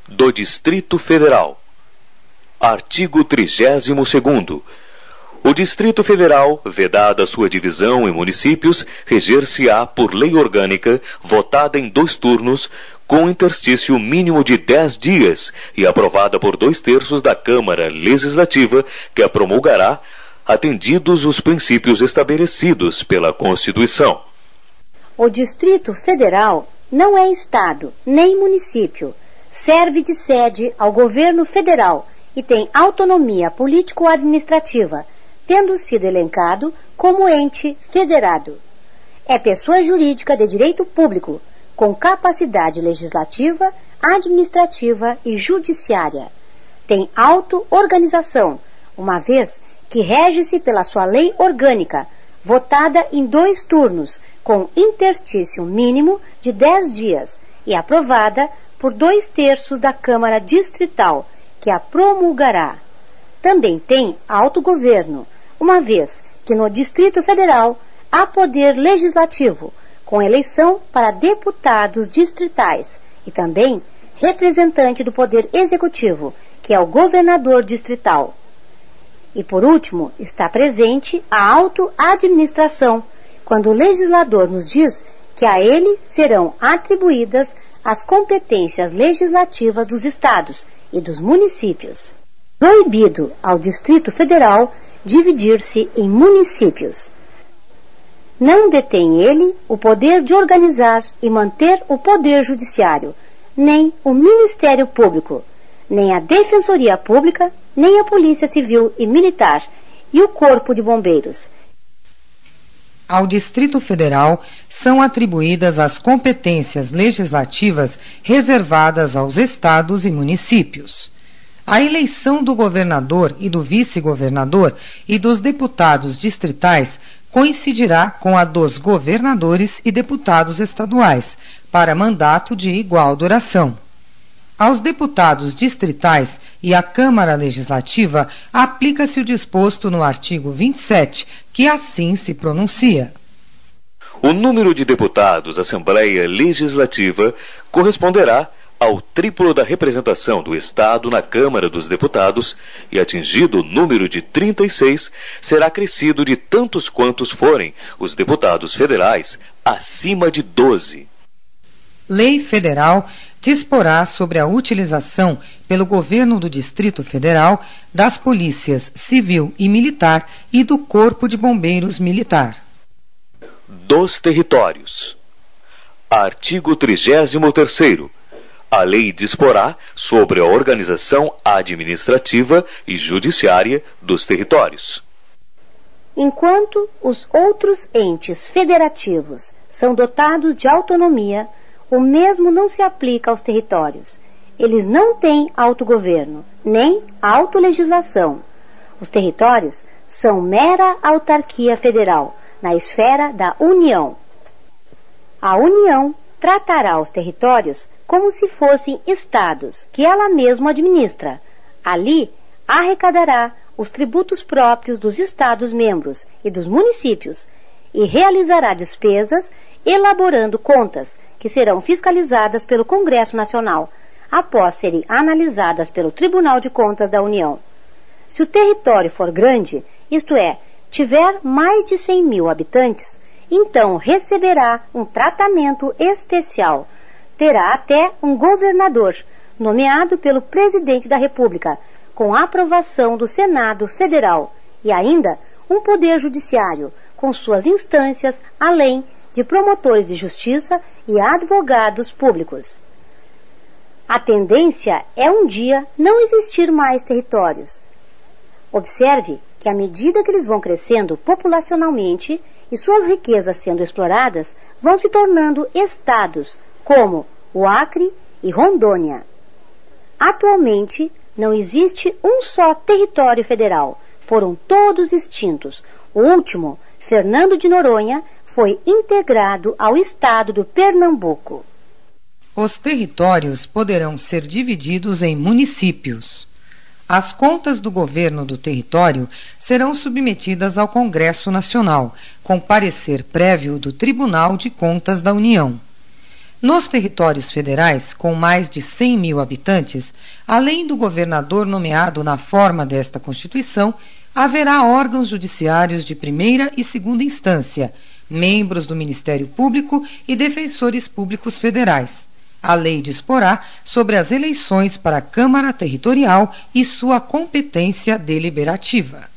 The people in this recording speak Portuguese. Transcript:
do Distrito Federal. Artigo 32º. O Distrito Federal, vedada sua divisão em municípios, reger-se-á por lei orgânica, votada em 2 turnos, com interstício mínimo de 10 dias e aprovada por 2/3 da Câmara Legislativa, que a promulgará, atendidos os princípios estabelecidos pela Constituição. O Distrito Federal não é Estado nem município, serve de sede ao governo federal e tem autonomia político-administrativa, tendo sido elencado como ente federado. É pessoa jurídica de direito público, com capacidade legislativa, administrativa e judiciária. Tem auto-organização, uma vez que rege-se pela sua lei orgânica, votada em 2 turnos, com interstício mínimo de 10 dias e aprovada por 2/3 da Câmara Distrital, que a promulgará. Também tem autogoverno, uma vez que no Distrito Federal há poder legislativo, com eleição para deputados distritais, e também representante do poder executivo, que é o governador distrital. E por último, está presente a auto-administração, quando o legislador nos diz que a ele serão atribuídas as competências legislativas dos estados e dos municípios. Proibido ao Distrito Federal dividir-se em municípios. Não detém ele o poder de organizar e manter o poder judiciário, nem o Ministério Público, nem a Defensoria Pública, nem a Polícia Civil e Militar e o Corpo de Bombeiros. Ao Distrito Federal são atribuídas as competências legislativas reservadas aos estados e municípios. A eleição do governador e do vice-governador e dos deputados distritais coincidirá com a dos governadores e deputados estaduais, para mandato de igual duração. Aos deputados distritais e à Câmara Legislativa aplica-se o disposto no artigo 27, que assim se pronuncia. O número de deputados Assembleia Legislativa corresponderá ao triplo da representação do Estado na Câmara dos Deputados e, atingido o número de 36, será acrescido de tantos quantos forem os deputados federais, acima de 12. Lei Federal disporá sobre a utilização pelo Governo do Distrito Federal das polícias civil e militar e do Corpo de Bombeiros Militar. Dos territórios. Artigo 33º. A lei disporá sobre a organização administrativa e judiciária dos territórios. Enquanto os outros entes federativos são dotados de autonomia, o mesmo não se aplica aos territórios. Eles não têm autogoverno, nem autolegislação. Os territórios são mera autarquia federal, na esfera da União. A União tratará os territórios como se fossem estados, que ela mesma administra. Ali, arrecadará os tributos próprios dos estados-membros e dos municípios e realizará despesas, elaborando contas que serão fiscalizadas pelo Congresso Nacional, após serem analisadas pelo Tribunal de Contas da União. Se o território for grande, isto é, tiver mais de 100.000 habitantes, então receberá um tratamento especial. Terá até um governador, nomeado pelo Presidente da República, com aprovação do Senado Federal, e ainda um poder judiciário, com suas instâncias, além de promotores de justiça e advogados públicos. A tendência é um dia não existir mais territórios. Observe que à medida que eles vão crescendo populacionalmente e suas riquezas sendo exploradas, vão se tornando estados, como o Acre e Rondônia. Atualmente, não existe um só território federal. Foram todos extintos. O último, Fernando de Noronha, foi integrado ao estado do Pernambuco. Os territórios poderão ser divididos em municípios. As contas do governo do território serão submetidas ao Congresso Nacional, com parecer prévio do Tribunal de Contas da União. Nos territórios federais, com mais de 100 mil habitantes, além do governador nomeado na forma desta Constituição, haverá órgãos judiciários de primeira e segunda instância, membros do Ministério Público e defensores públicos federais. A lei disporá sobre as eleições para a Câmara Territorial e sua competência deliberativa.